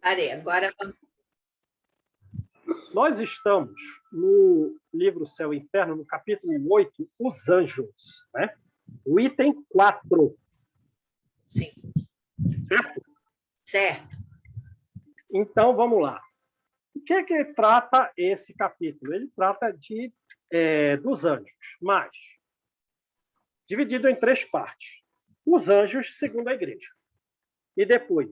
Parei. Agora Nós estamos no livro Céu e Inferno, no capítulo 8, Os Anjos, né? O item 4. sim. Certo? Certo. Então, vamos lá. O que é que trata esse capítulo? Ele trata dos anjos, mas dividido em 3 partes. Os anjos segundo a igreja. E depois,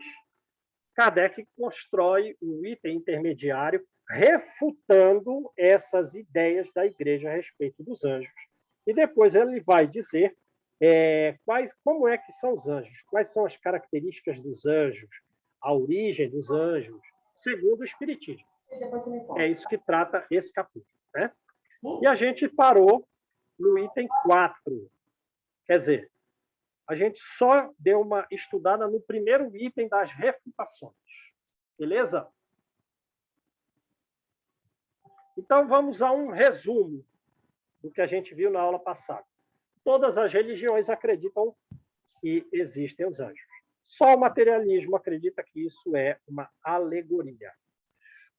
Kardec constrói um item intermediário refutando essas ideias da igreja a respeito dos anjos. E depois ele vai dizer como é que são os anjos, quais são as características dos anjos, a origem dos anjos, segundo o Espiritismo. É isso que trata esse capítulo, né? E a gente parou no item 4. Quer dizer, a gente só deu uma estudada no primeiro item das refutações. Beleza? Então, vamos a um resumo do que a gente viu na aula passada. Todas as religiões acreditam que existem os anjos. Só o materialismo acredita que isso é uma alegoria.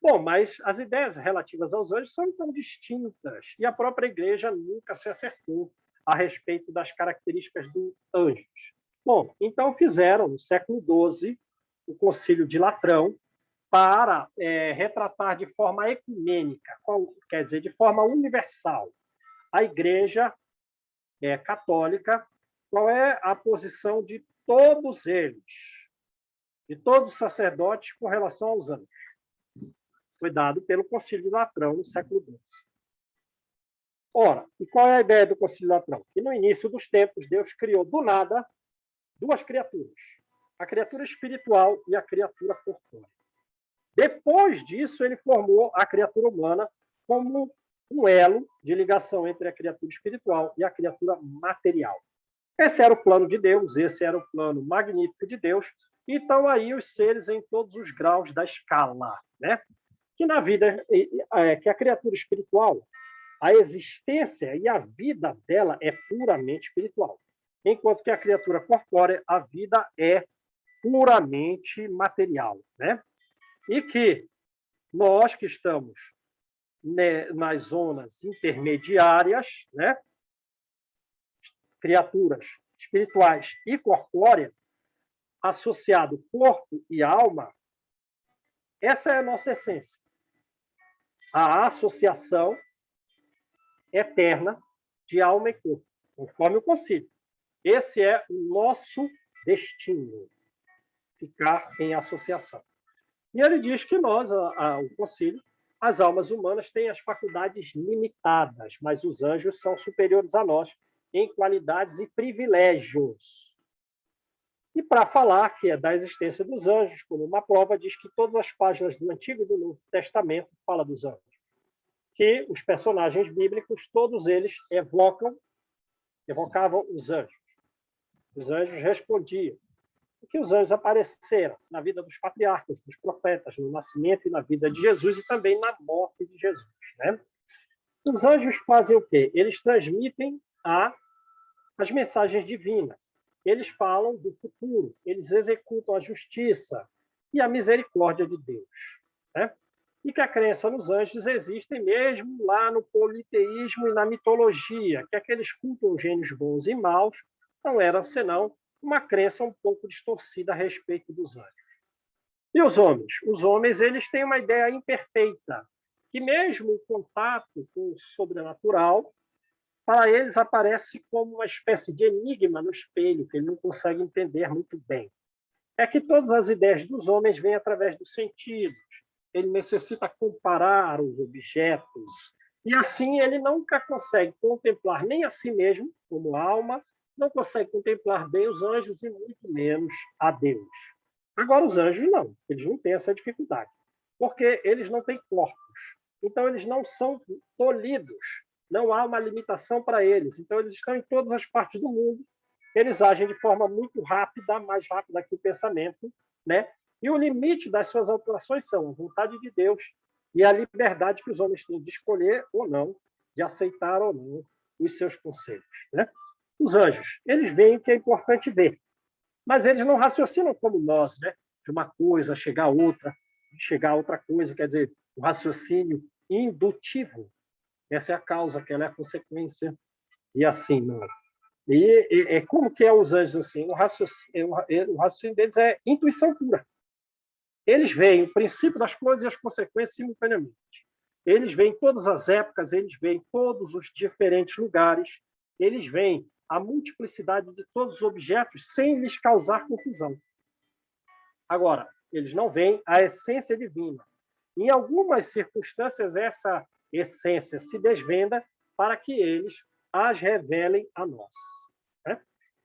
Bom, mas as ideias relativas aos anjos são tão distintas e a própria igreja nunca se acertou a respeito das características dos anjos. Bom, então fizeram, no século XII, o Concílio de Latrão para retratar de forma ecumênica, quer dizer, de forma universal, a igreja católica, qual é a posição de todos eles, de todos os sacerdotes com relação aos anjos. Foi dado pelo Concílio de Latrão no século XII. Ora, e qual é a ideia do Concílio de Latrão? Que no início dos tempos, Deus criou do nada 2 criaturas, a criatura espiritual e a criatura corpórea. Depois disso, ele formou a criatura humana como um elo de ligação entre a criatura espiritual e a criatura material. Esse era o plano de Deus, esse era o plano magnífico de Deus. E estão aí os seres em todos os graus da escala, né? Que na vida, que a criatura espiritual, a existência e a vida dela é puramente espiritual. Enquanto que a criatura corpórea, a vida é puramente material, né? E que nós que estamos nas zonas intermediárias, né? Criaturas espirituais e corpóreas, associado corpo e alma, essa é a nossa essência. A associação eterna de alma e corpo, conforme o concílio. Esse é o nosso destino, ficar em associação. E ele diz que nós, o concílio, as almas humanas têm as faculdades limitadas, mas os anjos são superiores a nós em qualidades e privilégios. E para falar que é da existência dos anjos, como uma prova, diz que todas as páginas do Antigo e do Novo Testamento falam dos anjos. Que os personagens bíblicos, todos eles evocavam os anjos. Os anjos respondiam. Porque os anjos apareceram na vida dos patriarcas, dos profetas, no nascimento e na vida de Jesus e também na morte de Jesus, né? Os anjos fazem o quê? Eles transmitem as mensagens divinas. Eles falam do futuro, eles executam a justiça e a misericórdia de Deus, né? E que a crença nos anjos existe mesmo lá no politeísmo e na mitologia, que aqueles cultam gênios bons e maus não eram senão uma crença um pouco distorcida a respeito dos anjos. E os homens? Os homens eles têm uma ideia imperfeita, que mesmo o contato com o sobrenatural, para eles aparece como uma espécie de enigma no espelho, que ele não consegue entender muito bem. É que todas as ideias dos homens vêm através dos sentidos. Ele necessita comparar os objetos. E assim ele nunca consegue contemplar nem a si mesmo, como alma, não consegue contemplar bem os anjos e muito menos a Deus. Agora, os anjos não. Eles não têm essa dificuldade. Porque eles não têm corpos. Então, eles não são tolhidos. Não há uma limitação para eles. Então, eles estão em todas as partes do mundo. Eles agem de forma muito rápida, mais rápida que o pensamento, né? E o limite das suas alterações são a vontade de Deus e a liberdade que os homens têm de escolher ou não, de aceitar ou não os seus conselhos, né? Os anjos, eles veem o que é importante ver, mas eles não raciocinam como nós, né? De uma coisa chegar a outra. chegar a outra coisa, quer dizer, o raciocínio indutivo. Essa é a causa, aquela é a consequência, e assim, não. E como que é os anjos assim? O raciocínio deles é intuição pura. Eles veem o princípio das coisas e as consequências simultaneamente. Eles veem todas as épocas, eles veem todos os diferentes lugares, eles veem a multiplicidade de todos os objetos sem lhes causar confusão. Agora, eles não veem a essência divina. Em algumas circunstâncias, essa essência se desvenda para que eles as revelem a nós. Né?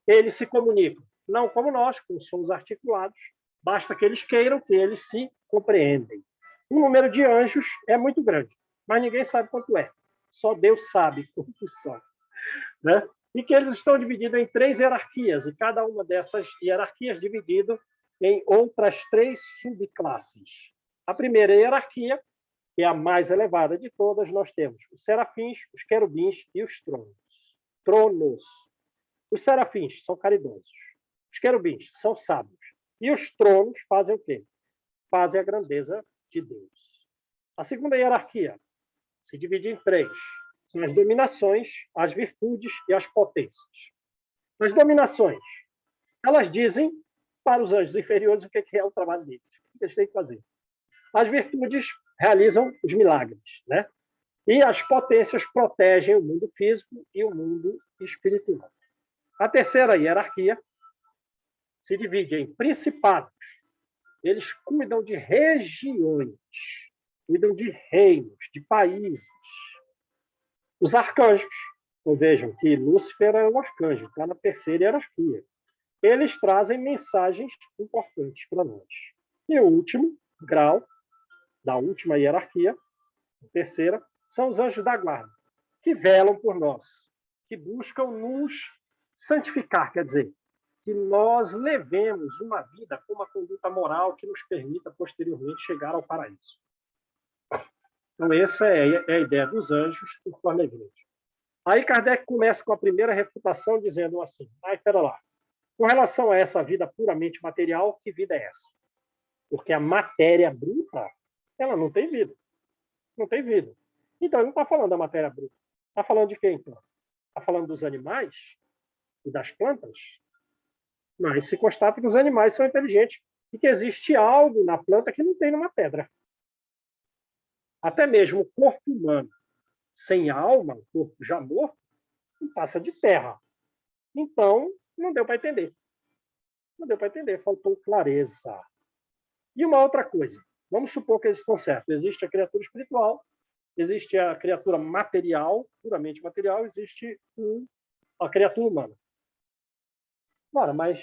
Eles se comunicam, não como nós, como somos articulados, basta que eles queiram, que eles se compreendem. O número de anjos é muito grande, mas ninguém sabe quanto é. Só Deus sabe quantos são. Né? E que eles estão divididos em 3 hierarquias, e cada uma dessas hierarquias dividido em outras 3 subclasses. A primeira hierarquia, que é a mais elevada de todas, nós temos os serafins, os querubins e os tronos. Os serafins são caridosos. Os querubins são sábios. E os tronos fazem o quê? Fazem a grandeza de Deus. A segunda hierarquia se divide em 3. São as dominações, as virtudes e as potências. As dominações, elas dizem para os anjos inferiores o que é o trabalho deles, o que eles têm que fazer. As virtudes realizam os milagres, né? E as potências protegem o mundo físico e o mundo espiritual. A terceira hierarquia se divide em principados. Eles cuidam de regiões, cuidam de reinos, de países. Os arcanjos, então vejam que Lúcifer é um arcanjo, está na terceira hierarquia. Eles trazem mensagens importantes para nós. E o último grau da última hierarquia, a terceira, são os anjos da guarda, que velam por nós, que buscam nos santificar, quer dizer, que nós levemos uma vida com uma conduta moral que nos permita posteriormente chegar ao paraíso. Então, essa é a ideia dos anjos conforme a igreja. Aí Kardec começa com a primeira refutação dizendo assim, espera lá, com relação a essa vida puramente material, que vida é essa? Porque a matéria bruta, ela não tem vida. Não tem vida. Então, ele não está falando da matéria bruta. Está falando de quem, então? Está falando dos animais e das plantas? Mas se constata que os animais são inteligentes e que existe algo na planta que não tem numa pedra. Até mesmo o corpo humano sem alma, o corpo já morto, não passa de terra. Então, não deu para entender. Não deu para entender, faltou clareza. E uma outra coisa, vamos supor que eles estão certos. Existe a criatura espiritual, existe a criatura material, puramente material, existe a criatura humana. Ora, mas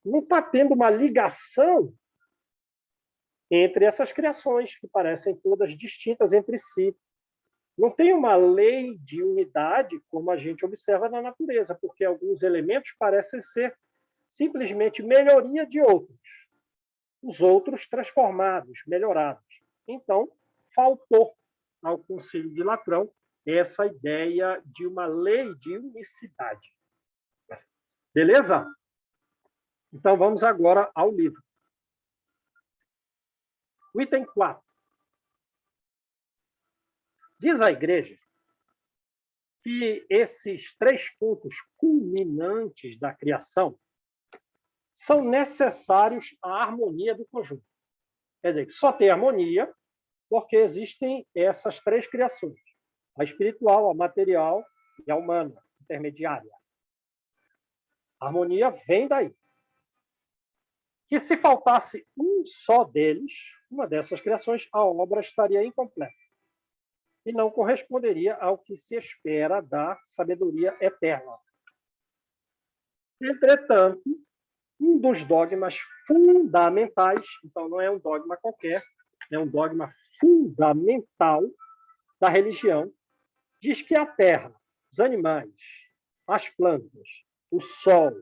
não está tendo uma ligação entre essas criações, que parecem todas distintas entre si. Não tem uma lei de unidade como a gente observa na natureza, porque alguns elementos parecem ser simplesmente melhoria de outros. Os outros transformados, melhorados. Então, faltou ao Concílio de Latrão essa ideia de uma lei de unicidade. Beleza? Então, vamos agora ao livro. O item 4. Diz a Igreja que esses 3 pontos culminantes da criação são necessários à harmonia do conjunto. Quer dizer, que só tem harmonia porque existem essas 3 criações. A espiritual, a material e a humana, intermediária. A harmonia vem daí. Que se faltasse um só deles, uma dessas criações, a obra estaria incompleta e não corresponderia ao que se espera da sabedoria eterna. Entretanto, um dos dogmas fundamentais, então não é um dogma qualquer, é um dogma fundamental da religião, diz que a terra, os animais, as plantas, o sol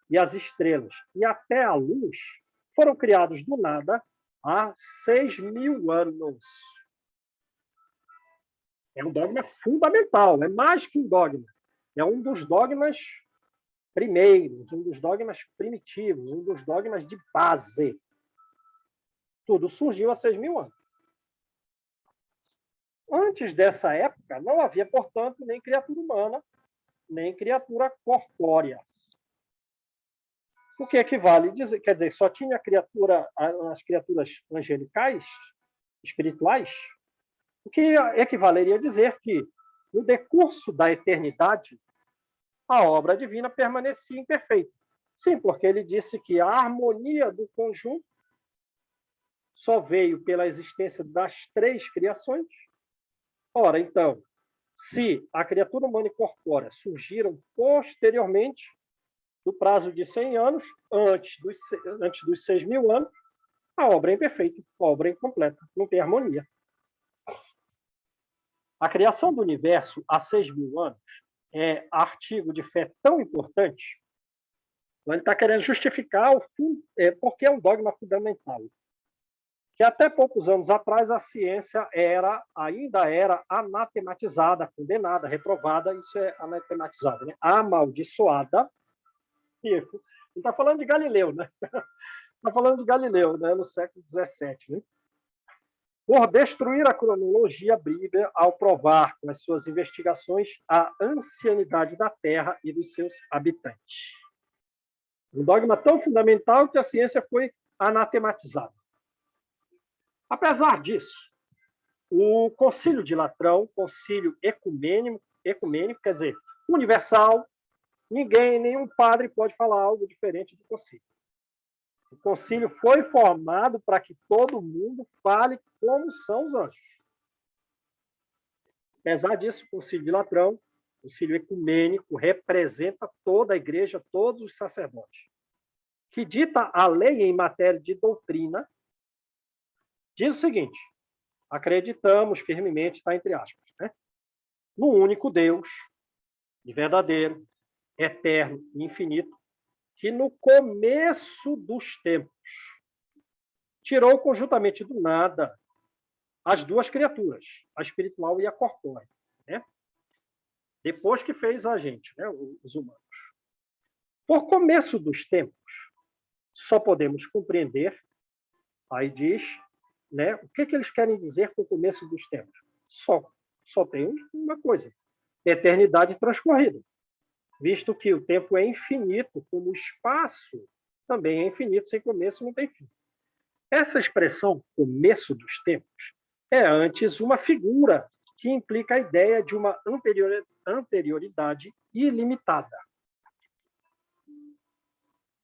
e as estrelas e até a luz foram criados do nada há 6.000 anos. É um dogma fundamental, é mais que um dogma. É um dos dogmas primeiros, um dos dogmas primitivos, um dos dogmas de base. Tudo surgiu há 6.000 anos. Antes dessa época, não havia, portanto, nem criatura humana, nem criatura corpórea. O que equivale a dizer, quer dizer, só tinha as criaturas angelicais, espirituais, o que equivaleria a dizer que, no decurso da eternidade, a obra divina permanecia imperfeita. Sim, porque ele disse que a harmonia do conjunto só veio pela existência das três criações. Ora, então, se a criatura humana e corpórea surgiram posteriormente do prazo de 100 anos, antes dos 6.000 anos, a obra é imperfeita, a obra é incompleta, não tem harmonia. A criação do universo há 6.000 anos é artigo de fé tão importante, ele está querendo justificar porque é um dogma fundamental, que até poucos anos atrás a ciência ainda era anatematizada, condenada, reprovada, isso é anatematizada, né? Amaldiçoada. Ele está falando de Galileu, né? Está falando de Galileu, né? No século XVII, né? Por destruir a cronologia bíblica ao provar com as suas investigações a ancianidade da Terra e dos seus habitantes. Um dogma tão fundamental que a ciência foi anatematizada. Apesar disso, o Concílio de Latrão, concílio ecumênico, quer dizer, universal, nenhum padre pode falar algo diferente do concílio. O concílio foi formado para que todo mundo fale como são os anjos. Apesar disso, o Concílio de Latrão, o concílio ecumênico, representa toda a igreja, todos os sacerdotes, que dita a lei em matéria de doutrina, diz o seguinte: acreditamos firmemente, está entre aspas, né, no único Deus, de verdadeiro, eterno e infinito, que no começo dos tempos tirou conjuntamente do nada as duas criaturas, a espiritual e a corpórea, né? Depois que fez a gente, né, os humanos. Por começo dos tempos, só podemos compreender, aí diz, né, o que eles querem dizer com o começo dos tempos. Só tem uma coisa: eternidade transcorrida, visto que o tempo é infinito, como o espaço também é infinito, sem começo não tem fim. Essa expressão, começo dos tempos, é antes uma figura que implica a ideia de uma anterioridade ilimitada.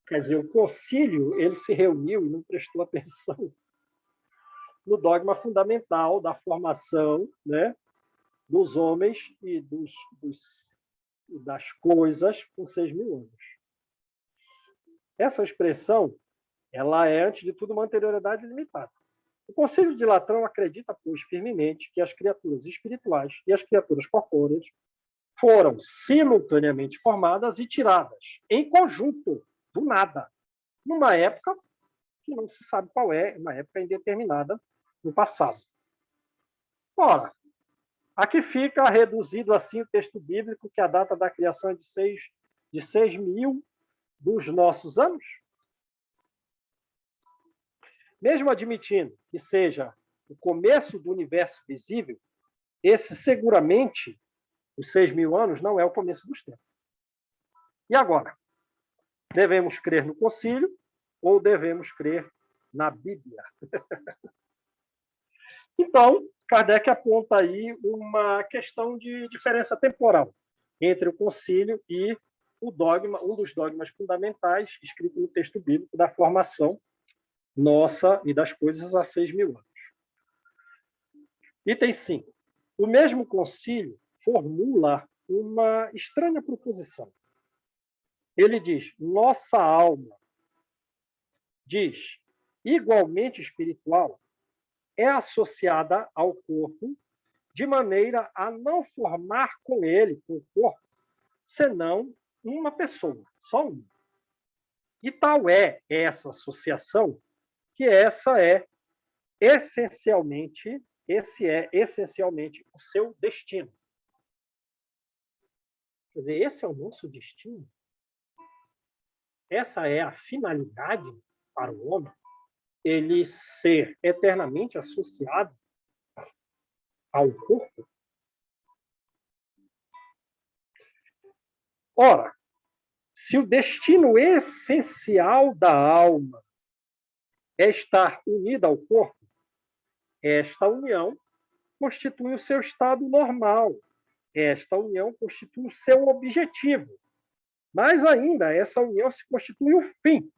Quer dizer, o concílio ele se reuniu e não prestou atenção no dogma fundamental da formação, né, dos homens e das coisas com 6.000 anos. Essa expressão ela é, antes de tudo, uma anterioridade limitada. O Concílio de Latrão acredita, pois, firmemente que as criaturas espirituais e as criaturas corpóreas foram simultaneamente formadas e tiradas, em conjunto, do nada, numa época que não se sabe qual é, uma época indeterminada no passado. Ora, aqui fica reduzido assim o texto bíblico que a data da criação é de 6.000 dos nossos anos. Mesmo admitindo que seja o começo do universo visível, esse seguramente, os 6.000 anos, não é o começo dos tempos. E agora? Devemos crer no concílio ou devemos crer na Bíblia? Então, Kardec aponta aí uma questão de diferença temporal entre o concílio e o dogma, um dos dogmas fundamentais escrito no texto bíblico da formação nossa e das coisas há 6.000 anos. Item 5. O mesmo concílio formula uma estranha proposição. Ele diz: nossa alma, diz, igualmente espiritual, é associada ao corpo de maneira a não formar com ele, com o corpo, senão uma pessoa, só uma. E tal é essa associação que esse é essencialmente o seu destino. Quer dizer, esse é o nosso destino? Essa é a finalidade para o homem? ele ser eternamente associado ao corpo? Ora, se o destino essencial da alma é estar unida ao corpo, esta união constitui o seu estado normal. Esta união constitui o seu objetivo. Mas ainda, essa união se constitui o fim,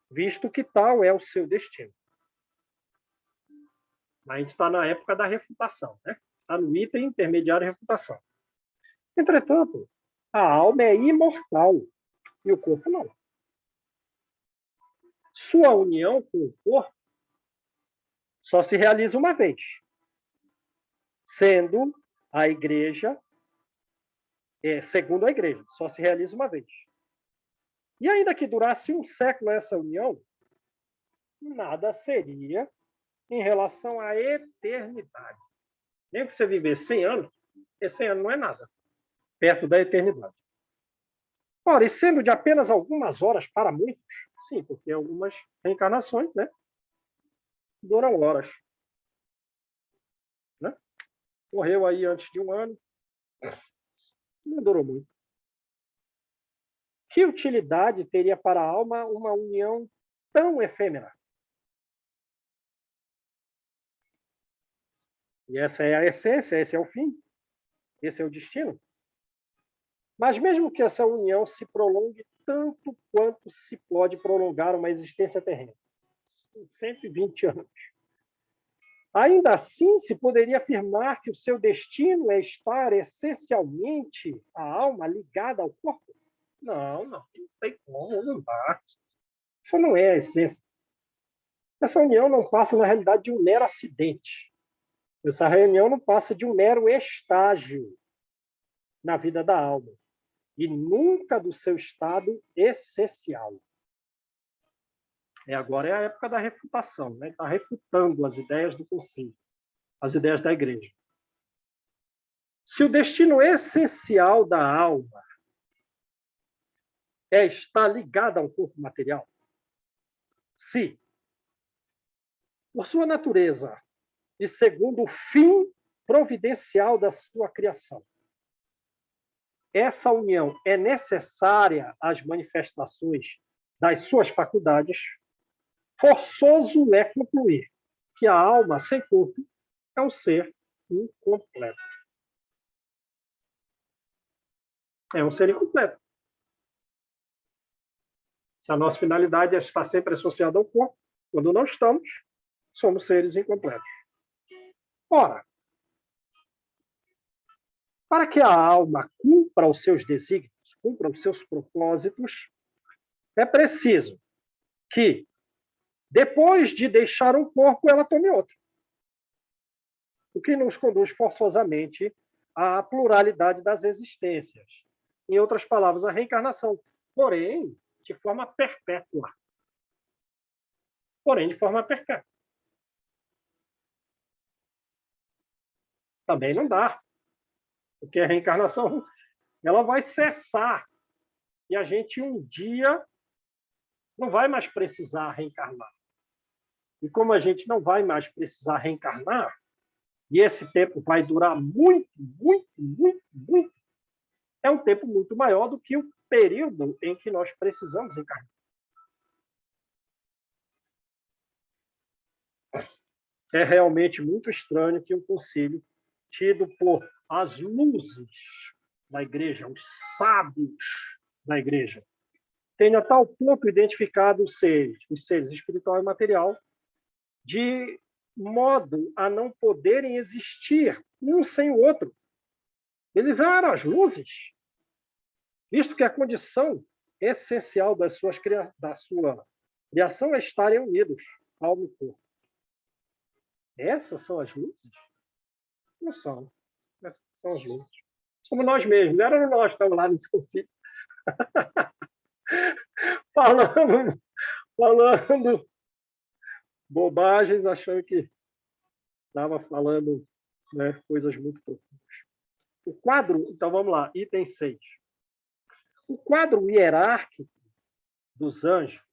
visto que tal é o seu destino. A gente está na época da refutação, né? Está no item intermediário de refutação. Entretanto, a alma é imortal e o corpo não. Sua união com o corpo só se realiza uma vez, sendo a igreja, segundo a igreja, só se realiza uma vez. E ainda que durasse um século essa união, nada seria em relação à eternidade. Nem que você viver 100 anos, esse 100 anos não é nada, perto da eternidade. Ora, e sendo de apenas algumas horas para muitos, sim, porque algumas reencarnações, né, duram horas. Né? Morreu aí antes de um ano, não durou muito. Que utilidade teria para a alma uma união tão efêmera? E essa é a essência, esse é o fim, esse é o destino. Mas mesmo que essa união se prolongue tanto quanto se pode prolongar uma existência terrena, 120 anos, ainda assim se poderia afirmar que o seu destino é estar essencialmente a alma ligada ao corpo? Não tem como, não dá. Isso não é a essência. Essa união não passa, na realidade, de um mero acidente. Essa reunião não passa de um mero estágio na vida da alma e nunca do seu estado essencial. Agora é a época da refutação, né? Está refutando as ideias do concílio, as ideias da igreja. Se o destino essencial da alma é estar ligado ao corpo material, se, por sua natureza e segundo o fim providencial da sua criação, essa união é necessária às manifestações das suas faculdades, forçoso é concluir que a alma sem corpo é um ser incompleto. É um ser incompleto. Se a nossa finalidade é estar sempre associada ao corpo, quando não estamos, somos seres incompletos. Ora, para que a alma cumpra os seus desígnios, cumpra os seus propósitos, é preciso que, depois de deixar um corpo, ela tome outro. O que nos conduz forçosamente à pluralidade das existências. Em outras palavras, a reencarnação. Porém, de forma perpétua. Também não dá. Porque a reencarnação ela vai cessar. E a gente um dia não vai mais precisar reencarnar. E como a gente não vai mais precisar reencarnar, e esse tempo vai durar muito, é um tempo muito maior do que o período em que nós precisamos encarnar. É realmente muito estranho que um concílio tido por as luzes da igreja, os sábios da igreja, tenha tal ponto identificado os seres espiritual e material, de modo a não poderem existir um sem o outro. Eles eram as luzes, visto que a condição essencial da sua criação é estarem unidos, alma e corpo. Essas são as luzes? Não são. Essas são as luzes. Somos nós mesmos. Não era nós que estávamos lá nesse concílio. falando bobagens, achando que estava falando, né, coisas muito profundas. O quadro, então vamos lá, item 6. O quadro hierárquico dos anjos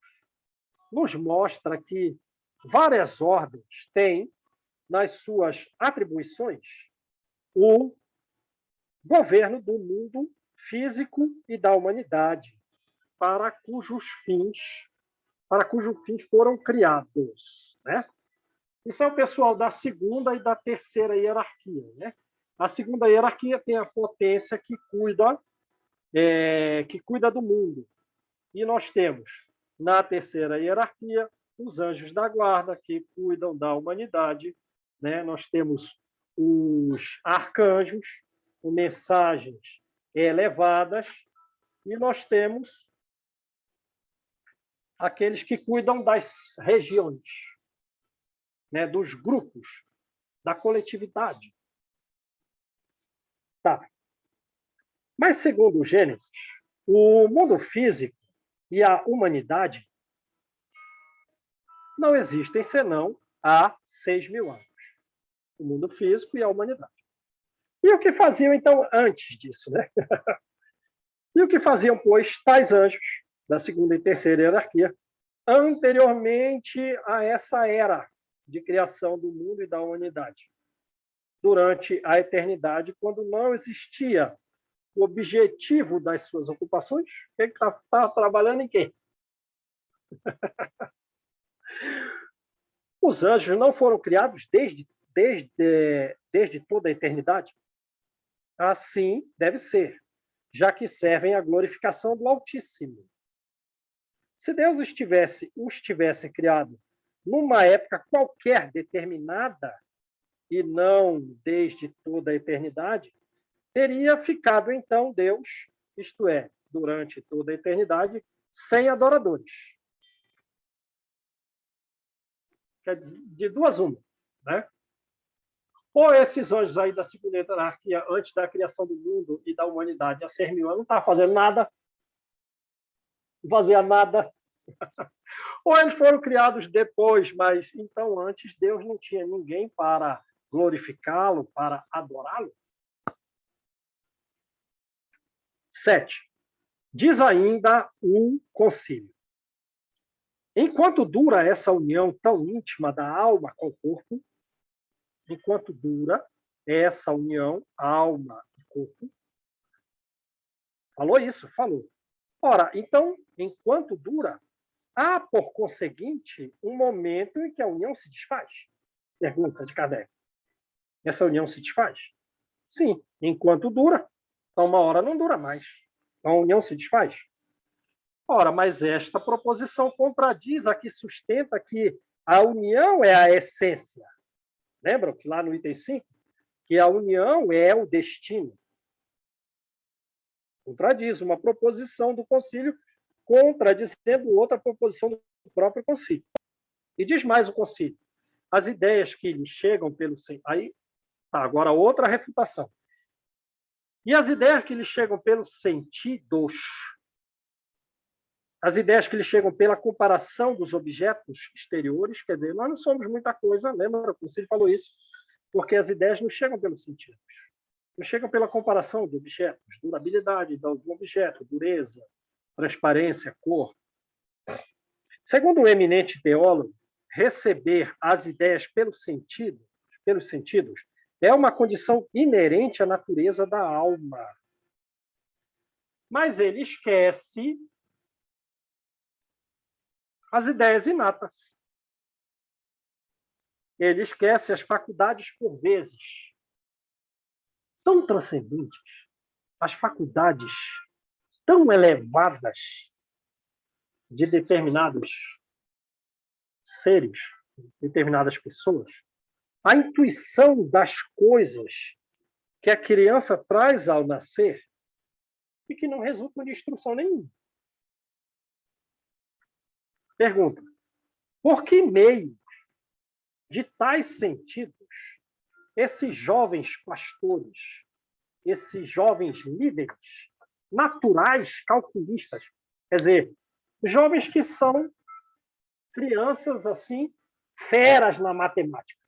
nos mostra que várias ordens têm nas suas atribuições o governo do mundo físico e da humanidade, para cujos fins foram criados, né? Isso é o pessoal da segunda e da terceira hierarquia, né? A segunda hierarquia tem a potência que cuida do mundo. E nós temos, na terceira hierarquia, os anjos da guarda, que cuidam da humanidade, né? Nós temos os arcanjos, com mensagens elevadas, e nós temos aqueles que cuidam das regiões, né? Dos grupos, da coletividade. Tá. Mas, segundo o Gênesis, o mundo físico e a humanidade não existem senão há 6.000 anos. O mundo físico e a humanidade. E o que faziam, então, antes disso, né? E o que faziam, pois, tais anjos da segunda e terceira hierarquia, anteriormente a essa era de criação do mundo e da humanidade, durante a eternidade, quando não existia o objetivo das suas ocupações? Quem está trabalhando em quê? Os anjos não foram criados desde toda a eternidade? Assim deve ser, já que servem à glorificação do Altíssimo. Se Deus os tivesse criado numa época qualquer determinada, e não desde toda a eternidade, teria ficado, então, Deus, isto é, durante toda a eternidade, sem adoradores. Quer dizer, de duas uma, né? Ou esses anjos aí da segunda hierarquia, antes da criação do mundo e da humanidade, há 6.000 anos, não estavam fazendo nada, não fazia nada. Ou eles foram criados depois, mas então antes Deus não tinha ninguém para glorificá-lo, para adorá-lo? 7. Diz ainda o concílio: enquanto dura essa união tão íntima da alma com o corpo, enquanto dura essa união, alma e corpo, falou isso? Falou. Ora, então, enquanto dura, há, por conseguinte, um momento em que a união se desfaz? Pergunta de Kardec. Essa união se desfaz? Sim, enquanto dura. Então, uma hora não dura mais. Então, a união se desfaz? Ora, mas esta proposição contradiz a que sustenta que a união é a essência. Lembram que lá no item 5, que a união é o destino? Contradiz uma proposição do concílio, contradizendo outra proposição do próprio concílio. E diz mais o concílio: as ideias que lhe chegam pelo... Aí, tá, agora outra refutação. E as ideias que lhe chegam pelos sentidos, as ideias que lhe chegam pela comparação dos objetos exteriores, quer dizer, nós não somos muita coisa, lembra? O concílio falou isso, porque as ideias não chegam pelos sentidos, não chegam pela comparação de objetos, durabilidade do objeto, dureza, transparência, cor. Segundo o eminente teólogo, receber as ideias pelos sentidos, é uma condição inerente à natureza da alma. Mas ele esquece as ideias inatas. Ele esquece as faculdades, por vezes, tão transcendentes, as faculdades tão elevadas de determinados seres, determinadas pessoas, a intuição das coisas que a criança traz ao nascer e que não resultam de instrução nenhuma. Pergunta: por que meio de tais sentidos esses jovens pastores, esses jovens líderes, naturais calculistas, quer dizer, jovens que são crianças assim, feras na matemática,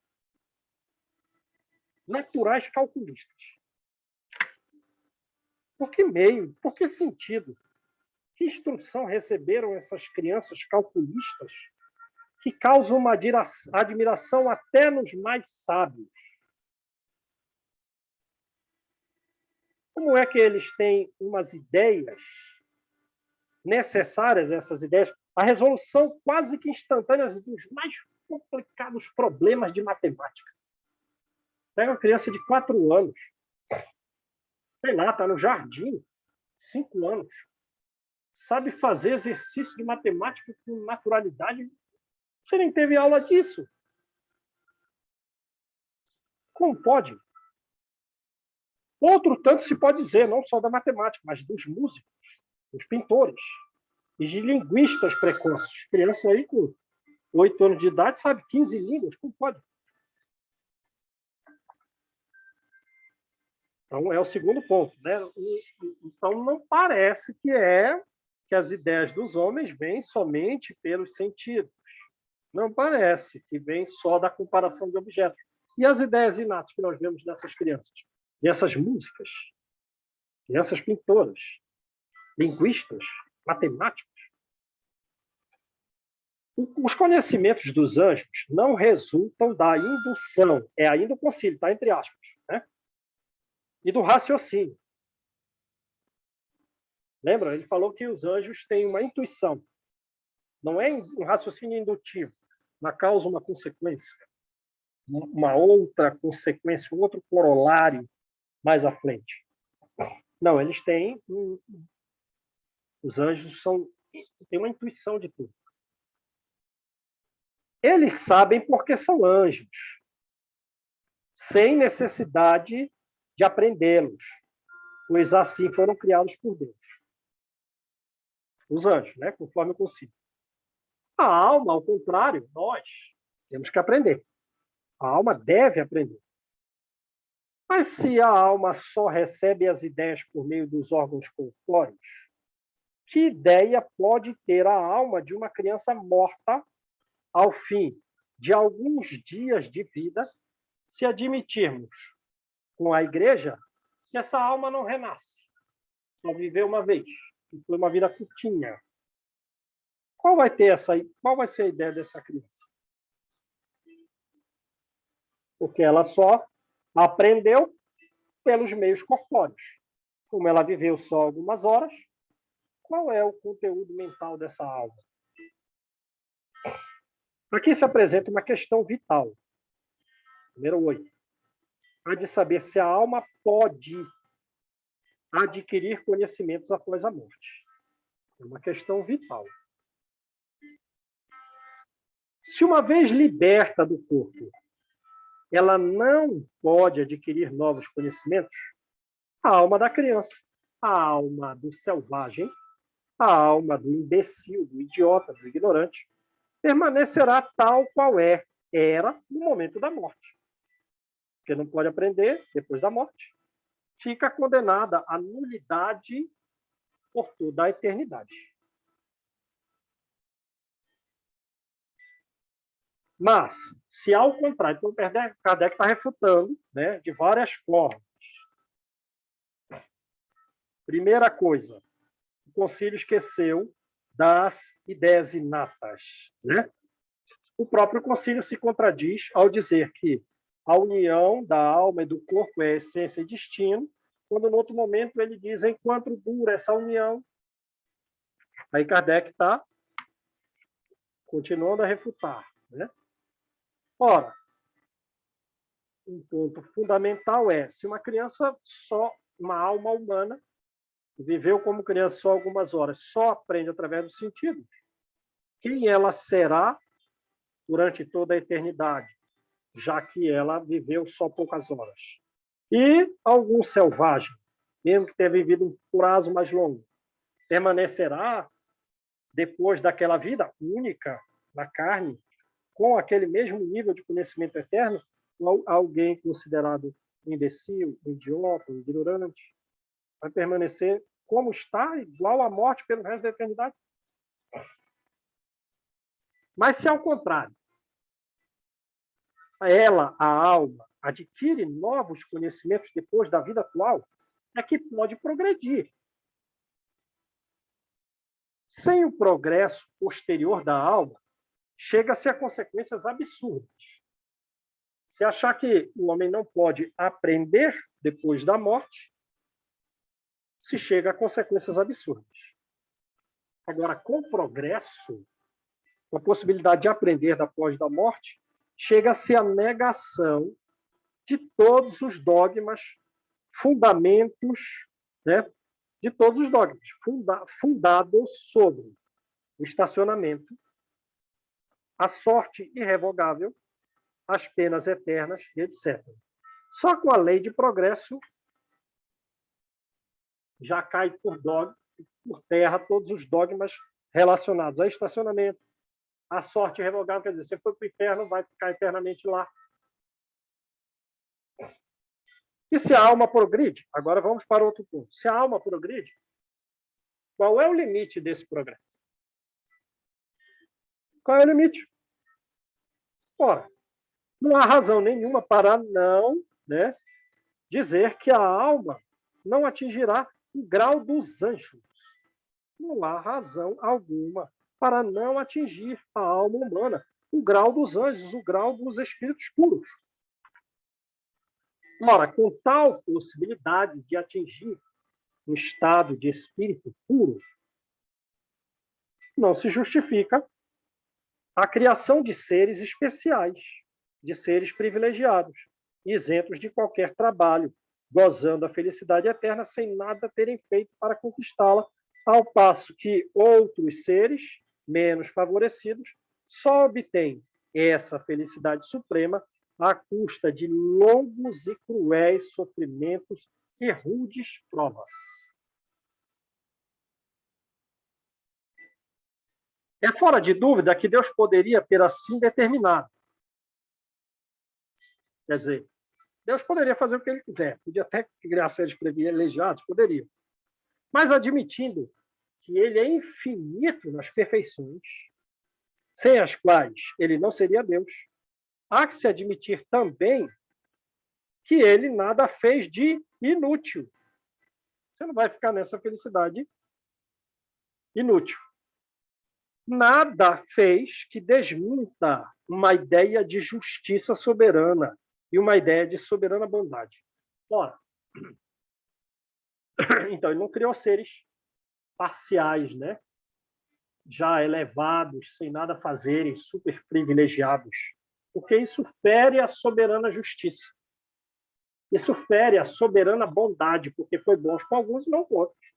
naturais calculistas. Por que meio? Por que sentido? Que instrução receberam essas crianças calculistas que causa uma admiração até nos mais sábios. Como é que eles têm umas ideias necessárias, essas ideias, a resolução quase que instantânea dos mais complicados problemas de matemática? Pega uma criança de 4 anos, sei lá, está no jardim, 5 anos, sabe fazer exercício de matemática com naturalidade. Você nem teve aula disso. Como pode? Outro tanto se pode dizer, não só da matemática, mas dos músicos, dos pintores e de linguistas precoces. Criança aí com 8 anos de idade sabe 15 línguas, como pode? Então, é o segundo ponto, né? Então, não parece que as ideias dos homens vêm somente pelos sentidos. Não parece que vem só da comparação de objetos. E as ideias inatas que nós vemos nessas crianças? Dessas músicas, dessas pintoras, linguistas, matemáticos. Os conhecimentos dos anjos não resultam da indução, é ainda o concílio, está entre aspas, né? E do raciocínio. Lembra? Ele falou que os anjos têm uma intuição. Não é um raciocínio indutivo, uma causa, uma consequência. Uma outra consequência, um outro corolário mais à frente. Não, eles têm... Os anjos têm uma intuição de tudo. Eles sabem porque são anjos, sem necessidade de aprendê-los, pois assim foram criados por Deus. Os anjos, né? Conforme o concílio. A alma, ao contrário, nós temos que aprender. A alma deve aprender. Mas se a alma só recebe as ideias por meio dos órgãos corpóreos, que ideia pode ter a alma de uma criança morta ao fim de alguns dias de vida, se admitirmos com a igreja que essa alma não renasce, só viveu uma vez, e foi uma vida curtinha? Qual vai ser a ideia dessa criança? Porque ela só aprendeu pelos meios corpóreos. Como ela viveu só algumas horas, qual é o conteúdo mental dessa alma? Aqui se apresenta uma questão vital. Número 8. Há de saber se a alma pode adquirir conhecimentos após a morte. É uma questão vital. Se uma vez liberta do corpo, ela não pode adquirir novos conhecimentos, a alma da criança, a alma do selvagem, a alma do imbecil, do idiota, do ignorante, permanecerá tal qual era no momento da morte. Porque não pode aprender depois da morte. Fica condenada à nulidade por toda a eternidade. Mas, se ao contrário, então Kardec está refutando, né, de várias formas. Primeira coisa, o concílio esqueceu das ideias inatas, né? O próprio concílio se contradiz ao dizer que a união da alma e do corpo é essência e destino, quando no outro momento ele diz enquanto dura essa união. Aí Kardec está continuando a refutar, né? Ora, um ponto fundamental é, se uma criança uma alma humana, viveu como criança só algumas horas, só aprende através do sentido, quem ela será durante toda a eternidade, já que ela viveu só poucas horas? E algum selvagem, mesmo que tenha vivido um prazo mais longo, permanecerá depois daquela vida única na carne, com aquele mesmo nível de conhecimento eterno, ou alguém considerado imbecil, idiota, ignorante, vai permanecer como está, igual à morte pelo resto da eternidade? Mas se ao contrário, ela, a alma, adquire novos conhecimentos depois da vida atual, é que pode progredir. Sem o progresso posterior da alma, chega-se a consequências absurdas. Se achar que o homem não pode aprender depois da morte, se chega a consequências absurdas. Agora, com o progresso, com a possibilidade de aprender depois da morte, chega-se à negação de todos os dogmas, fundamentos, né, de todos os dogmas, fundados sobre o estacionamento, a sorte irrevogável, as penas eternas, etc. Só com a lei de progresso já cai por terra todos os dogmas relacionados a estacionamento, a sorte irrevogável, quer dizer, você foi para o inferno, vai ficar eternamente lá. E se a alma progride? Agora vamos para outro ponto. Se a alma progride, qual é o limite desse progresso? Qual é o limite? Ora, não há razão nenhuma para não, né, dizer que a alma não atingirá o grau dos anjos. Não há razão alguma para não atingir a alma humana o grau dos anjos, o grau dos espíritos puros. Ora, com tal possibilidade de atingir um estado de espírito puro, não se justifica a criação de seres especiais, de seres privilegiados, isentos de qualquer trabalho, gozando a felicidade eterna sem nada terem feito para conquistá-la, ao passo que outros seres, menos favorecidos, só obtêm essa felicidade suprema à custa de longos e cruéis sofrimentos e rudes provas. É fora de dúvida que Deus poderia ter assim determinado. Quer dizer, Deus poderia fazer o que ele quiser, podia até criar seres privilegiados, poderia. Mas admitindo que ele é infinito nas perfeições, sem as quais ele não seria Deus, há que se admitir também que ele nada fez de inútil. Você não vai ficar nessa felicidade inútil. Nada fez que desminta uma ideia de justiça soberana e uma ideia de soberana bondade. Ora, então ele não criou seres parciais, né? Já elevados, sem nada fazerem, super privilegiados, porque isso fere a soberana justiça. Isso fere a soberana bondade, porque foi bom com alguns e não com outros.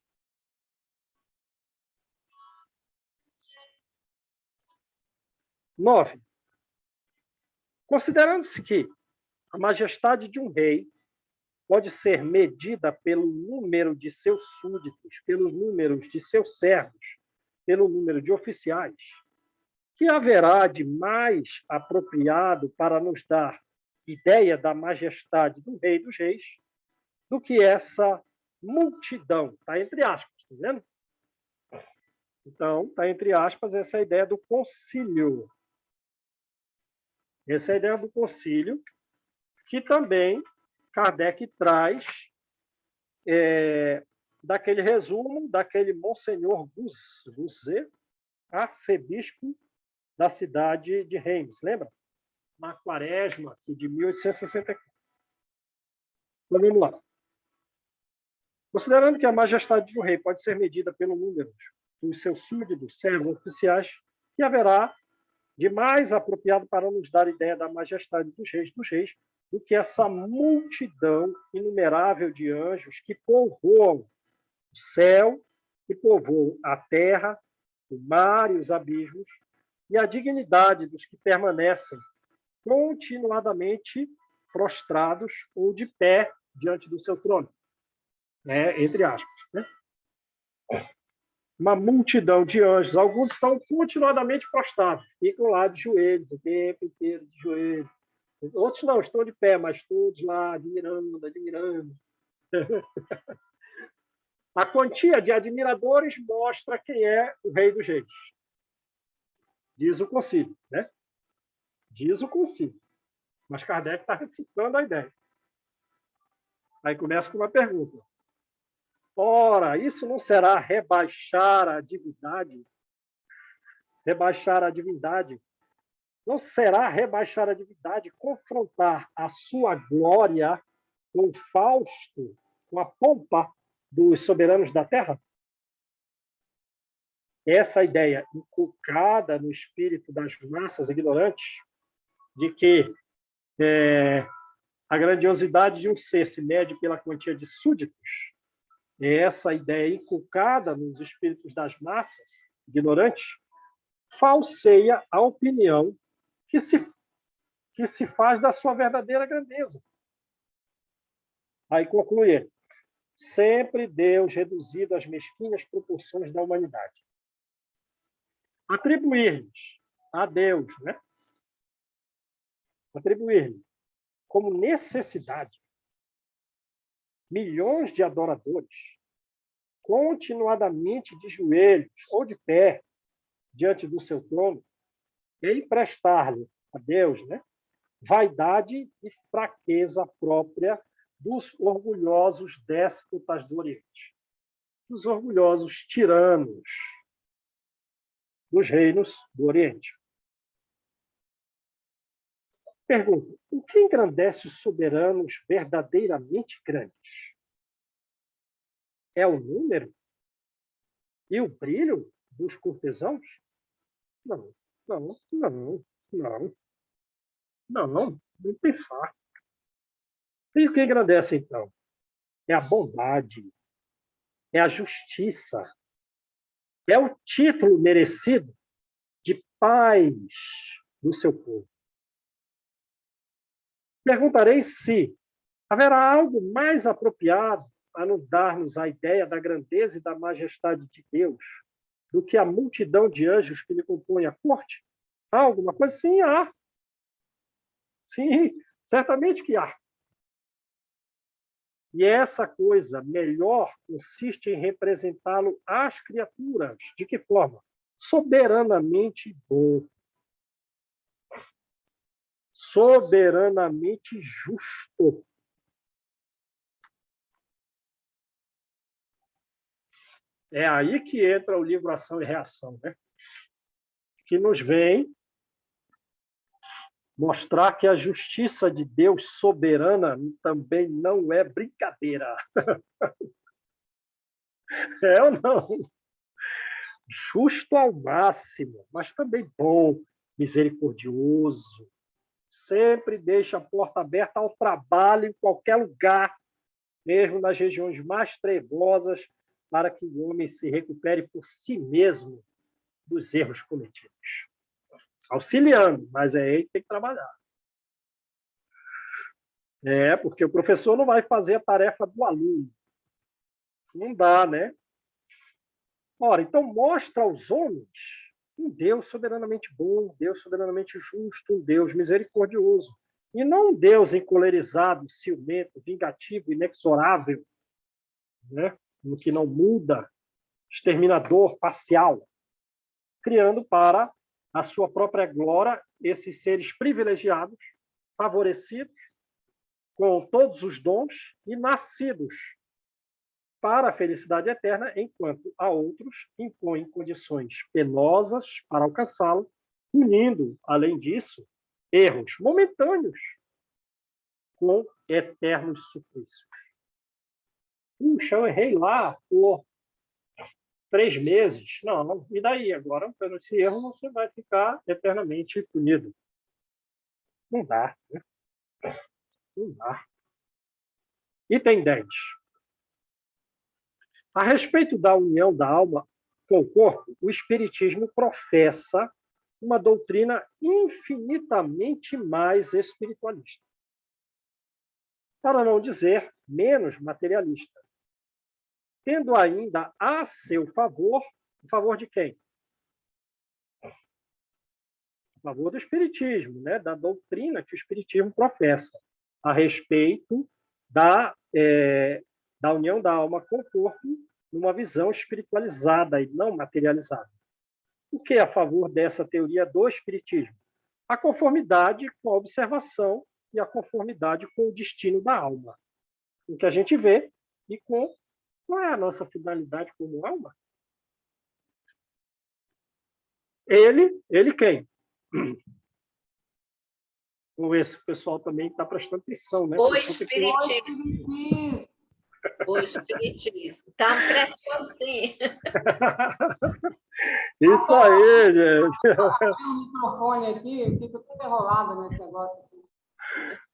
Nove. Considerando-se que a majestade de um rei pode ser medida pelo número de seus súditos, pelos números de seus servos, pelo número de oficiais, que haverá de mais apropriado para nos dar ideia da majestade do Rei dos Reis do que essa multidão? Está entre aspas, está vendo? Então, está entre aspas essa ideia do concílio. Essa é a ideia do concílio, que também Kardec traz daquele resumo daquele Monsenhor Guzet, arcebispo da cidade de Reims, lembra? Na quaresma de 1864. Então, vamos lá. Considerando que a majestade do rei pode ser medida pelo número dos seus súditos, servos oficiais, que haverá de mais apropriado para nos dar ideia da majestade dos reis, do que essa multidão inumerável de anjos que povoam o céu, que povoam a terra, o mar e os abismos, e a dignidade dos que permanecem continuadamente prostrados ou de pé diante do seu trono, entre aspas. Né? Uma multidão de anjos, alguns estão continuadamente prostrados, ficam lá de joelhos, o tempo inteiro de joelhos. Outros não, estão de pé, mas todos lá admirando, admirando. A quantia de admiradores mostra quem é o Rei dos Reis. Diz o concílio, né? Diz o concílio. Mas Kardec está refutando a ideia. Aí começa com uma pergunta. Ora, isso não será rebaixar a divindade? Rebaixar a divindade Não será rebaixar a divindade, confrontar a sua glória com o Fausto, com a pompa dos soberanos da Terra? Essa ideia inculcada no espírito das massas ignorantes de que a grandiosidade de um ser se mede pela quantia de súditos, essa ideia inculcada nos espíritos das massas ignorantes, falseia a opinião que se faz da sua verdadeira grandeza. Aí conclui ele. Sempre Deus reduzido às mesquinhas proporções da humanidade. Atribuir-lhes a Deus, né? Atribuir-lhe como necessidade milhões de adoradores continuadamente de joelhos ou de pé diante do seu trono, e emprestar-lhe a Deus, né, vaidade e fraqueza própria dos orgulhosos déspotas do Oriente, dos orgulhosos tiranos dos reinos do Oriente. Pergunta: o que engrandece os soberanos verdadeiramente grandes? É o número e o brilho dos cortesãos? Não, não, não, não, não, nem pensar. E o que engrandece, então? É a bondade, é a justiça, é o título merecido de paz do seu povo. Perguntarei se haverá algo mais apropriado a nos dar-nos a ideia da grandeza e da majestade de Deus do que a multidão de anjos que lhe compõe a corte? Há alguma coisa? Sim, há. Sim, certamente que há. E essa coisa melhor consiste em representá-lo às criaturas. De que forma? Soberanamente bom. Soberanamente justo. É aí que entra o livro Ação e Reação, né? Que nos vem mostrar que a justiça de Deus soberana também não é brincadeira. É ou não? Justo ao máximo, mas também bom, misericordioso. Sempre deixa a porta aberta ao trabalho em qualquer lugar, mesmo nas regiões mais trevosas, para que o homem se recupere por si mesmo dos erros cometidos. Auxiliando, mas é ele que tem que trabalhar. Porque o professor não vai fazer a tarefa do aluno. Não dá, né? Ora, então mostra aos homens um Deus soberanamente bom, um Deus soberanamente justo, um Deus misericordioso. E não um Deus encolerizado, ciumento, vingativo, inexorável, né? No que não muda, exterminador, parcial, criando para a sua própria glória esses seres privilegiados, favorecidos, com todos os dons e nascidos para a felicidade eterna, enquanto a outros impõem condições penosas para alcançá-lo, unindo, além disso, erros momentâneos com eternos suplícios. Puxa, eu errei lá por 3 meses. Não, e daí? Agora, pelo esse erro, você vai ficar eternamente punido. Não dá, né? Não dá. Item 10. A respeito da união da alma com o corpo, o Espiritismo professa uma doutrina infinitamente mais espiritualista, para não dizer menos materialista, tendo ainda a seu favor, o favor de quem? A favor do Espiritismo, né? Da doutrina que o Espiritismo professa, a respeito da união da alma com o corpo numa visão espiritualizada e não materializada. O que é a favor dessa teoria do Espiritismo? A conformidade com a observação e a conformidade com o destino da alma. O que a gente vê e com qual é a nossa finalidade como alma? Ele quem? Vamos ver se o pessoal também está prestando atenção, né? O Espiritismo. espiritismo. O espiritismo. Está prestando sim. Isso aí, gente. Abri o microfone aqui, fico tudo enrolado nesse negócio aqui.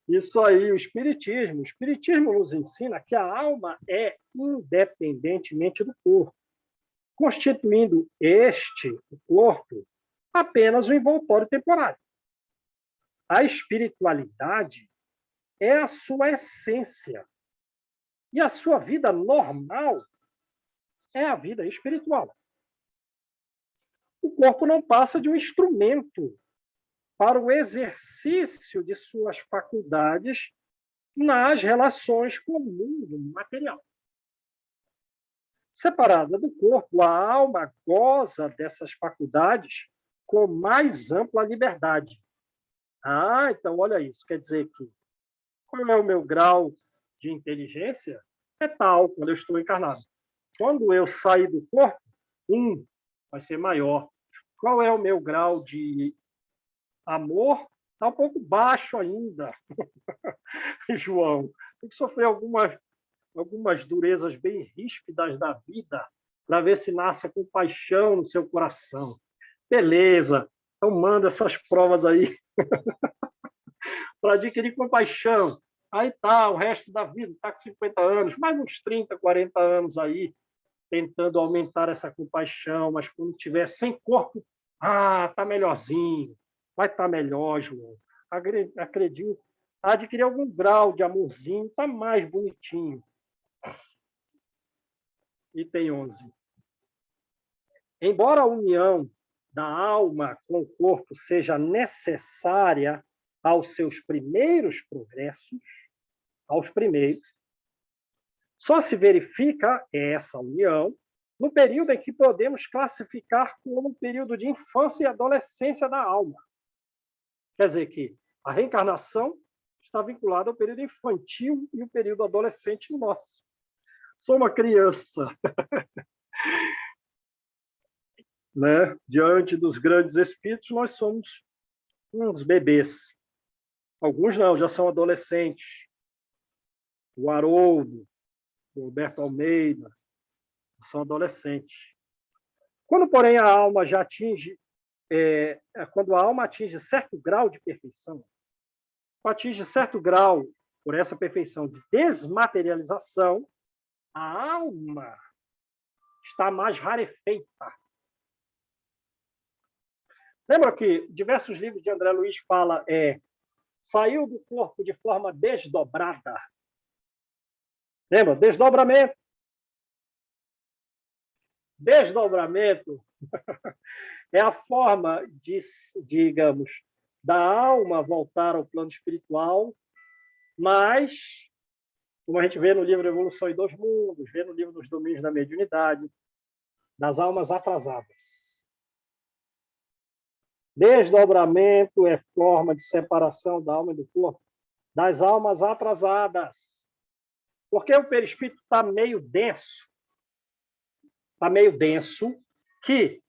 Isso aí, o Espiritismo. O Espiritismo nos ensina que a alma é independentemente do corpo, constituindo o corpo, apenas um envoltório temporário. A espiritualidade é a sua essência. E a sua vida normal é a vida espiritual. O corpo não passa de um instrumento para o exercício de suas faculdades nas relações com o mundo material. Separada do corpo, a alma goza dessas faculdades com mais ampla liberdade. Ah, então olha isso, quer dizer que qual é o meu grau de inteligência? É tal, quando eu estou encarnado. Quando eu sair do corpo, vai ser maior. Qual é o meu grau de amor? Está um pouco baixo ainda, João. Tem que sofrer algumas durezas bem ríspidas da vida para ver se nasce com paixão no seu coração. Beleza, então manda essas provas aí para adquirir compaixão. Aí tá, o resto da vida, está com 50 anos, mais uns 30, 40 anos aí, tentando aumentar essa compaixão, mas quando tiver sem corpo, tá melhorzinho, vai estar melhor, João. Acredito, adquirir algum grau de amorzinho, tá mais bonitinho. Item 11. Embora a união da alma com o corpo seja necessária aos seus primeiros progressos, só se verifica essa união no período em que podemos classificar como um período de infância e adolescência da alma. Quer dizer que a reencarnação está vinculada ao período infantil e o período adolescente nosso. Sou uma criança, né? Diante dos grandes espíritos, nós somos uns bebês. Alguns não, já são adolescentes. O Haroldo, o Roberto Almeida, são adolescentes. Quando, porém, a alma já atinge, quando a alma atinge certo grau de perfeição, atinge certo grau, por essa perfeição de desmaterialização, a alma está mais rarefeita. Lembra que diversos livros de André Luiz fala saiu do corpo de forma desdobrada. Lembra? Desdobramento. Desdobramento é a forma de, digamos, da alma voltar ao plano espiritual, mas, como a gente vê no livro Evolução em Dois Mundos, vê no livro dos Domínios da Mediunidade, das almas atrasadas. Desdobramento é forma de separação da alma e do corpo das almas atrasadas. Porque o perispírito está meio denso. Está meio denso, que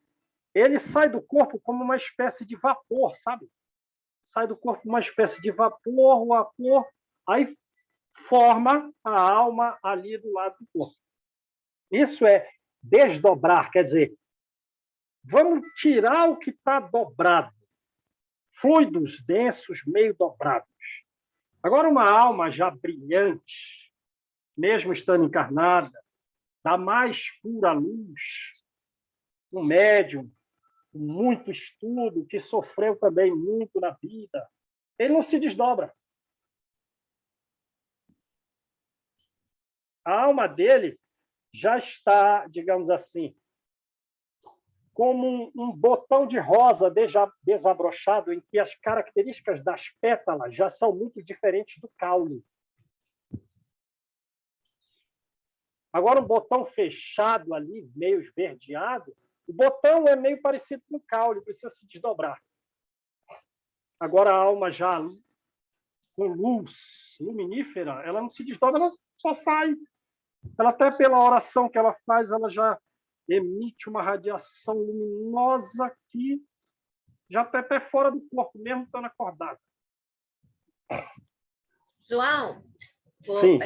ele sai do corpo como uma espécie de vapor, sabe? Sai do corpo uma espécie de vapor, aí forma a alma ali do lado do corpo. Isso é desdobrar, quer dizer, vamos tirar o que está dobrado. Fluidos densos, meio dobrados. Agora, uma alma já brilhante, mesmo estando encarnada, da mais pura luz, um médium com muito estudo, que sofreu também muito na vida, ele não se desdobra. A alma dele já está, digamos assim, como um botão de rosa desabrochado, em que as características das pétalas já são muito diferentes do caule. Agora, um botão fechado ali, meio esverdeado, o botão é meio parecido com o caule, precisa se desdobrar. Agora, a alma já com luz luminífera, ela não se desdobra, ela só sai. Ela até pela oração que ela faz, ela já emite uma radiação luminosa que já está até fora do corpo, mesmo estando acordada. João, Sim.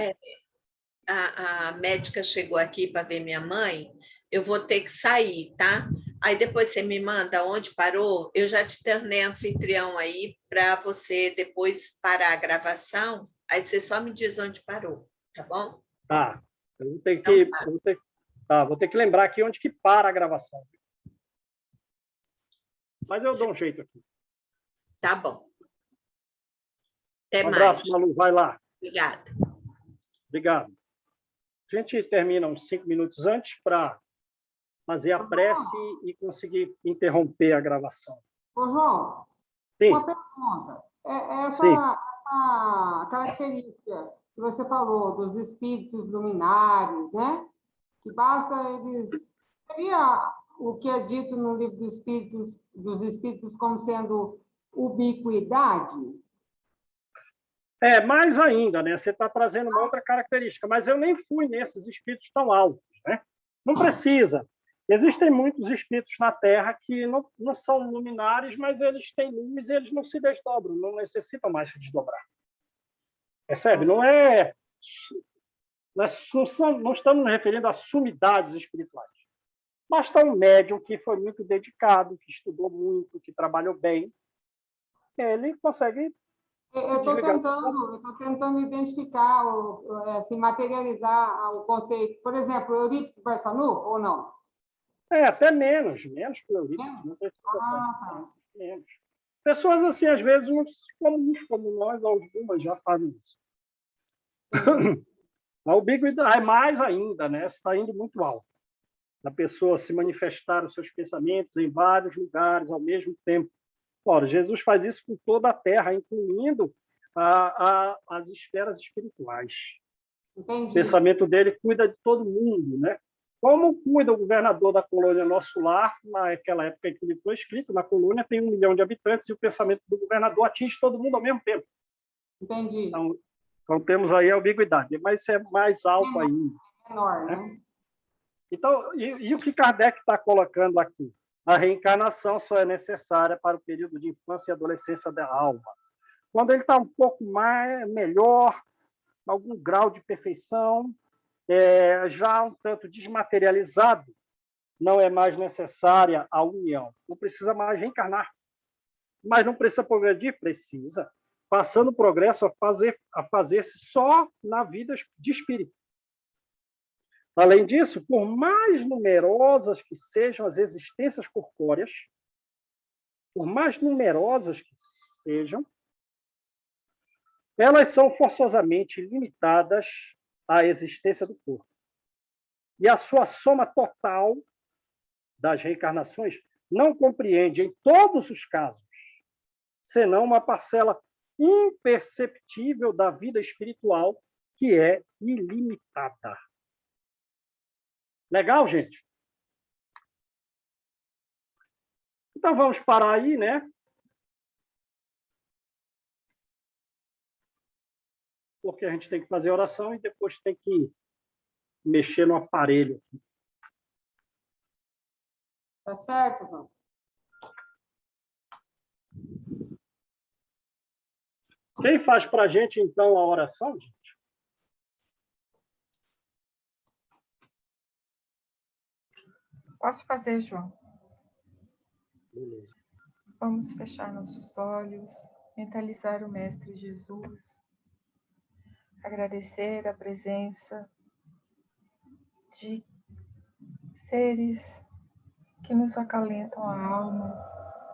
A médica chegou aqui para ver minha mãe, eu vou ter que sair, tá? Aí depois você me manda onde parou, eu já te tornei anfitrião aí para você depois parar a gravação, aí você só me diz onde parou, tá bom? Tá. Eu vou ter Então, que, vou ter que lembrar aqui onde que para a gravação. Mas eu dou um jeito aqui. tá bom. Até Um abraço, mais. Malu. Vai lá. Obrigada. Obrigado. A gente termina uns 5 minutos antes para fazer a prece e conseguir interromper a gravação. Ô, João, Sim. uma pergunta. Sim. Essa característica que você falou dos espíritos luminares, né? Que basta eles... Seria o que é dito no livro dos espíritos como sendo ubiquidade? Mais ainda, né? Você está trazendo uma outra característica, mas eu nem fui nesses espíritos tão altos, né? Não precisa. Existem muitos espíritos na Terra que não são luminares, mas eles têm luz e eles não se desdobram, não necessitam mais se desdobrar. Percebe? Não estamos nos referindo a sumidades espirituais. Basta um médium que foi muito dedicado, que estudou muito, que trabalhou bem, ele consegue. Eu estou tentando identificar, assim, materializar o conceito. Por exemplo, Eurípides Barçanufo, ou não? Até menos que o Eurípides. Não sei se tá. menos. Pessoas assim, às vezes, comuns como nós, algumas já fazem isso. A ubiquidade é mais ainda, né? Está indo muito alto. A pessoa se manifestar os seus pensamentos em vários lugares ao mesmo tempo. Ora, Jesus faz isso com toda a Terra, incluindo as esferas espirituais. Entendi. O pensamento dele cuida de todo mundo, né? Como cuida o governador da colônia Nosso Lar, naquela época em que ele foi escrito, na colônia tem 1 milhão de habitantes e o pensamento do governador atinge todo mundo ao mesmo tempo. Entendi. Então temos aí a ambiguidade, mas isso é mais alto ainda. Menor, né? Então, e o que Kardec está colocando aqui? A reencarnação só é necessária para o período de infância e adolescência da alma. Quando ele está um pouco melhor, algum grau de perfeição, já um tanto desmaterializado, não é mais necessária a união. Não precisa mais reencarnar. Mas não precisa progredir? Precisa. Passando o progresso a fazer-se só na vida de espírito. Além disso, por mais numerosas que sejam as existências corpóreas, por mais numerosas que sejam, elas são forçosamente limitadas à existência do corpo. E a sua soma total das reencarnações não compreende, em todos os casos, senão uma parcela imperceptível da vida espiritual, que é ilimitada. Legal, gente? Então vamos parar aí, né? Porque a gente tem que fazer oração e depois tem que mexer no aparelho. Tá certo, João? Quem faz para a gente, então, a oração, gente? Posso fazer, João? Beleza. Vamos fechar nossos olhos, mentalizar o Mestre Jesus, agradecer a presença de seres que nos acalentam a alma,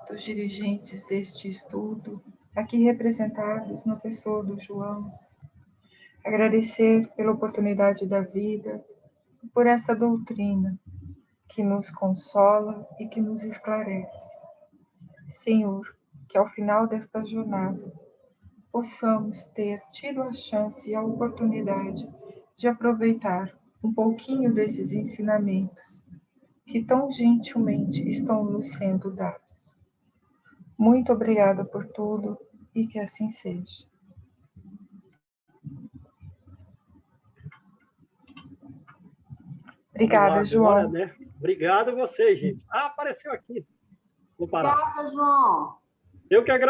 dos dirigentes deste estudo, aqui representados na pessoa do João. Agradecer pela oportunidade da vida, por essa doutrina que nos consola e que nos esclarece. Senhor, que ao final desta jornada possamos ter tido a chance e a oportunidade de aproveitar um pouquinho desses ensinamentos que tão gentilmente estão nos sendo dados. Muito obrigada por tudo e que assim seja. Obrigada, João. Agora, né? Obrigado a vocês, gente. Apareceu aqui. Vou parar. Obrigada, João. Eu que agradeço.